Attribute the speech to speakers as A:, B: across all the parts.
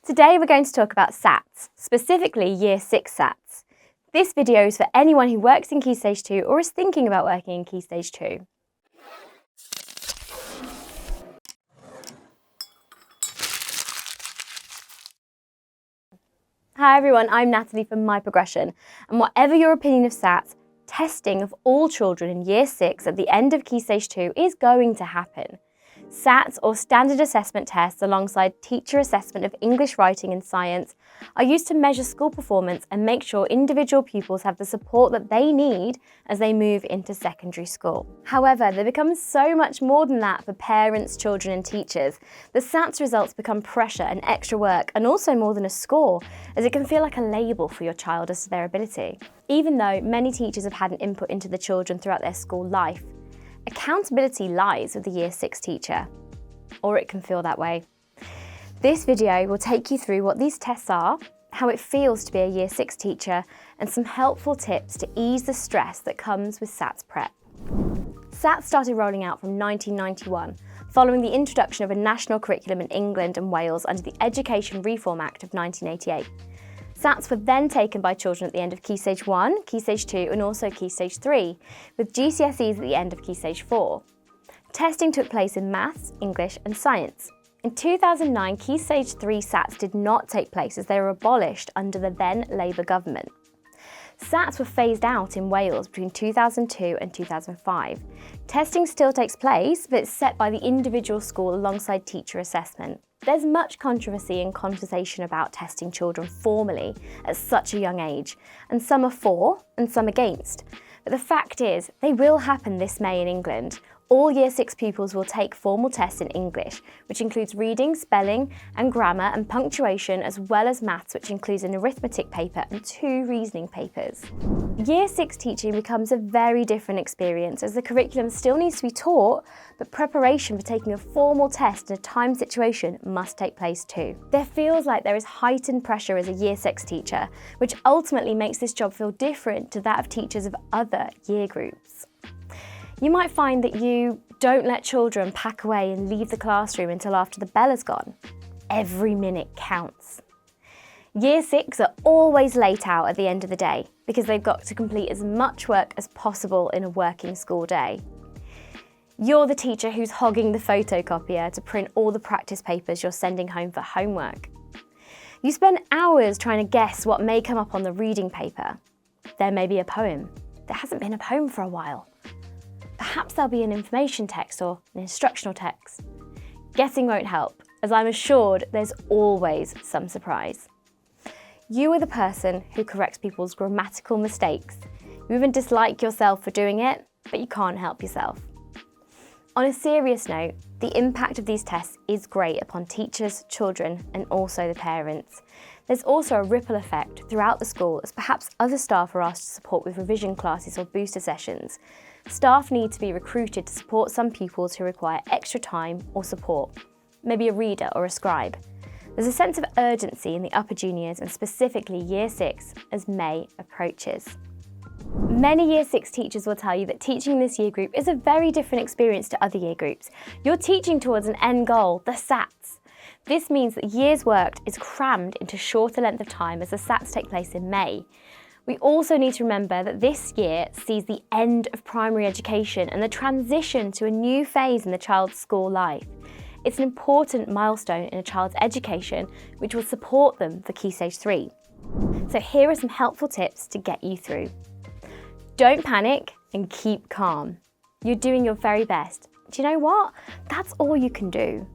A: Today we're going to talk about SATs, specifically Year 6 SATs. This video is for anyone who works in Key Stage 2 or is thinking about working in Key Stage 2. Hi everyone, I'm Natalie from My Progression, and whatever your opinion of SATs, testing of all children in Year 6 at the end of Key Stage 2 is going to happen. SATs, or Standard Assessment Tests, alongside teacher assessment of English, writing and science, are used to measure school performance and make sure individual pupils have the support that they need as they move into secondary school. However, they become so much more than that for parents, children and teachers. The SATs results become pressure and extra work, and also more than a score, as it can feel like a label for your child as to their ability. Even though many teachers have had an input into the children throughout their school life, accountability lies with the Year 6 teacher, or it can feel that way. This video will take you through what these tests are, how it feels to be a Year 6 teacher, and some helpful tips to ease the stress that comes with SATs prep. SATs started rolling out from 1991, following the introduction of a national curriculum in England and Wales under the Education Reform Act of 1988. SATs were then taken by children at the end of Key Stage 1, Key Stage 2 and also Key Stage 3, with GCSEs at the end of Key Stage 4. Testing took place in maths, English and science. In 2009, Key Stage 3 SATs did not take place as they were abolished under the then Labour government. SATs were phased out in Wales between 2002 and 2005. Testing still takes place, but it's set by the individual school alongside teacher assessment. There's much controversy and conversation about testing children formally at such a young age, and some are for and some against. But the fact is, they will happen this May in England. All Year 6 pupils will take formal tests in English, which includes reading, spelling and grammar and punctuation, as well as maths, which includes an arithmetic paper and 2 reasoning papers. Year 6 teaching becomes a very different experience, as the curriculum still needs to be taught, but preparation for taking a formal test in a timed situation must take place too. There feels like there is heightened pressure as a Year 6 teacher, which ultimately makes this job feel different to that of teachers of other year groups. You might find that you don't let children pack away and leave the classroom until after the bell has gone. Every minute counts. Year 6 are always late out at the end of the day because they've got to complete as much work as possible in a working school day. You're the teacher who's hogging the photocopier to print all the practice papers you're sending home for homework. You spend hours trying to guess what may come up on the reading paper. There may be a poem. There hasn't been a poem for a while. Perhaps there'll be an information text or an instructional text. Guessing won't help, as I'm assured there's always some surprise. You are the person who corrects people's grammatical mistakes. You even dislike yourself for doing it, but you can't help yourself. On a serious note, the impact of these tests is great upon teachers, children, and also the parents. There's also a ripple effect throughout the school, as perhaps other staff are asked to support with revision classes or booster sessions. Staff need to be recruited to support some pupils who require extra time or support, maybe a reader or a scribe. There's a sense of urgency in the upper juniors and specifically Year 6 as May approaches. Many Year 6 teachers will tell you that teaching in this year group is a very different experience to other year groups. You're teaching towards an end goal, the SATs. This means that years worked is crammed into shorter length of time as the SATs take place in May. We also need to remember that this year sees the end of primary education and the transition to a new phase in the child's school life. It's an important milestone in a child's education which will support them for Key Stage 3. So here are some helpful tips to get you through. Don't panic and keep calm. You're doing your very best. Do you know what? That's all you can do.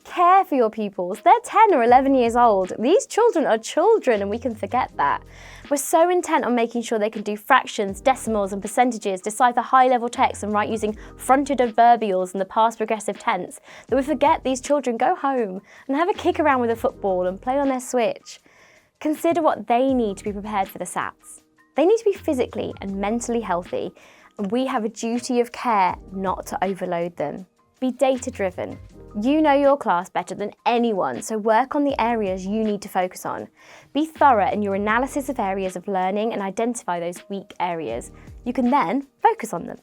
A: Care for your pupils. They're 10 or 11 years old. These children are children and we can forget that. We're so intent on making sure they can do fractions, decimals and percentages, decipher high-level text and write using fronted adverbials and the past progressive tense that we forget these children go home and have a kick around with a football and play on their Switch. Consider what they need to be prepared for the SATs. They need to be physically and mentally healthy, and we have a duty of care not to overload them. Be data-driven. You know your class better than anyone, so work on the areas you need to focus on. Be thorough in your analysis of areas of learning and identify those weak areas. You can then focus on them.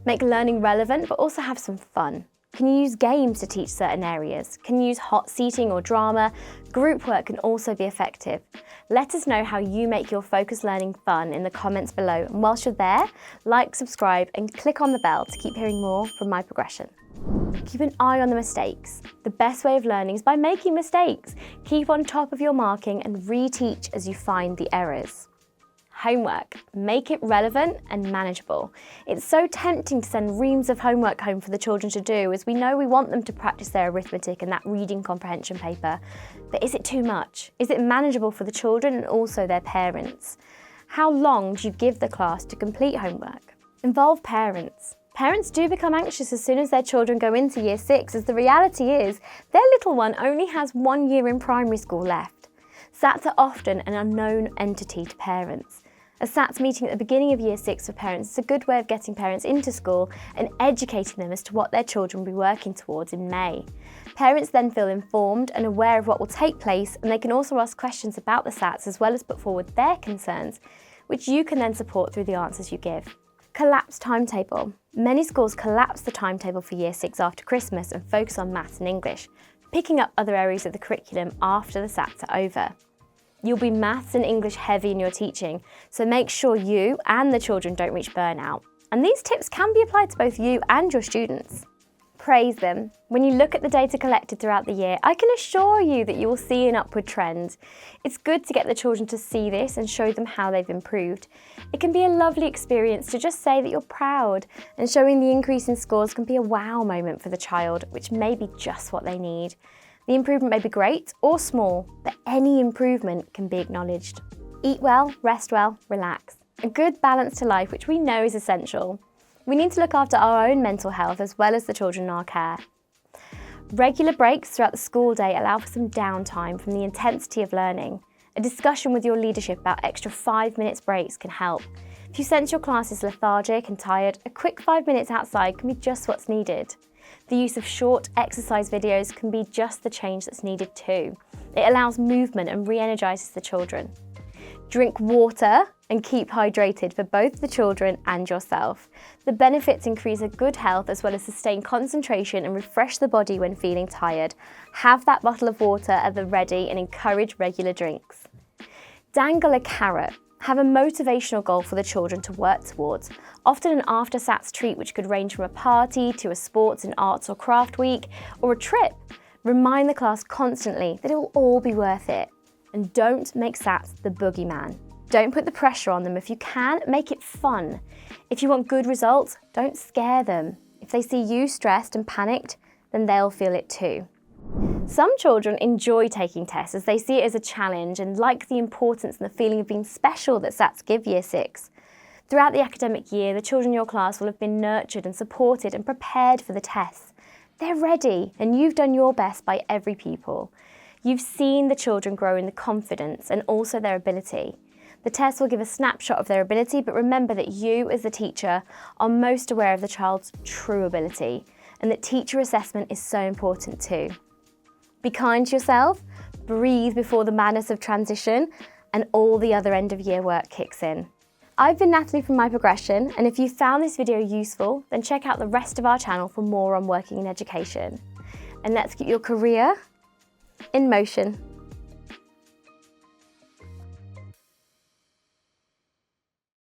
A: Make learning relevant, but also have some fun. Can you use games to teach certain areas? Can you use hot seating or drama? Group work can also be effective. Let us know how you make your focused learning fun in the comments below. And whilst you're there, like, subscribe and click on the bell to keep hearing more from My Progression. Keep an eye on the mistakes. The best way of learning is by making mistakes. Keep on top of your marking and reteach as you find the errors. Homework. Make it relevant and manageable. It's so tempting to send reams of homework home for the children to do, as we know we want them to practice their arithmetic and that reading comprehension paper. But is it too much? Is it manageable for the children and also their parents? How long do you give the class to complete homework? Involve parents. Parents do become anxious as soon as their children go into year 6, as the reality is their little one only has 1 year in primary school left. SATs are often an unknown entity to parents. A SATs meeting at the beginning of year 6 for parents is a good way of getting parents into school and educating them as to what their children will be working towards in May. Parents then feel informed and aware of what will take place, and they can also ask questions about the SATs as well as put forward their concerns, which you can then support through the answers you give. Collapsed timetable. Many schools collapse the timetable for year 6 after Christmas and focus on maths and English, picking up other areas of the curriculum after the SATs are over. You'll be maths and English heavy in your teaching, so make sure you and the children don't reach burnout. And these tips can be applied to both you and your students. Praise them. When you look at the data collected throughout the year, I can assure you that you will see an upward trend. It's good to get the children to see this and show them how they've improved. It can be a lovely experience to just say that you're proud, and showing the increase in scores can be a wow moment for the child, which may be just what they need. The improvement may be great or small, but any improvement can be acknowledged. Eat well, rest well, relax. A good balance to life, which we know is essential. We need to look after our own mental health as well as the children in our care. Regular breaks throughout the school day allow for some downtime from the intensity of learning. A discussion with your leadership about extra 5 minutes breaks can help. If you sense your class is lethargic and tired, a quick 5 minutes outside can be just what's needed. The use of short exercise videos can be just the change that's needed too. It allows movement and re-energises the children. Drink water and keep hydrated for both the children and yourself. The benefits increase a good health as well as sustain concentration and refresh the body when feeling tired. Have that bottle of water at the ready and encourage regular drinks. Dangle a carrot. Have a motivational goal for the children to work towards, often an after SATs treat which could range from a party to a sports and arts or craft week or a trip. Remind the class constantly that it will all be worth it. And don't make SATs the boogeyman. Don't put the pressure on them. If you can, make it fun. If you want good results, don't scare them. If they see you stressed and panicked, then they'll feel it too. Some children enjoy taking tests as they see it as a challenge and like the importance and the feeling of being special that SATs give year 6. Throughout the academic year, the children in your class will have been nurtured and supported and prepared for the tests. They're ready, and you've done your best by every pupil. You've seen the children grow in the confidence and also their ability. The test will give a snapshot of their ability, but remember that you as the teacher are most aware of the child's true ability, and that teacher assessment is so important too. Be kind to yourself, breathe before the madness of transition, and all the other end of year work kicks in. I've been Natalie from My Progression, and if you found this video useful, then check out the rest of our channel for more on working in education. And let's keep your career in motion.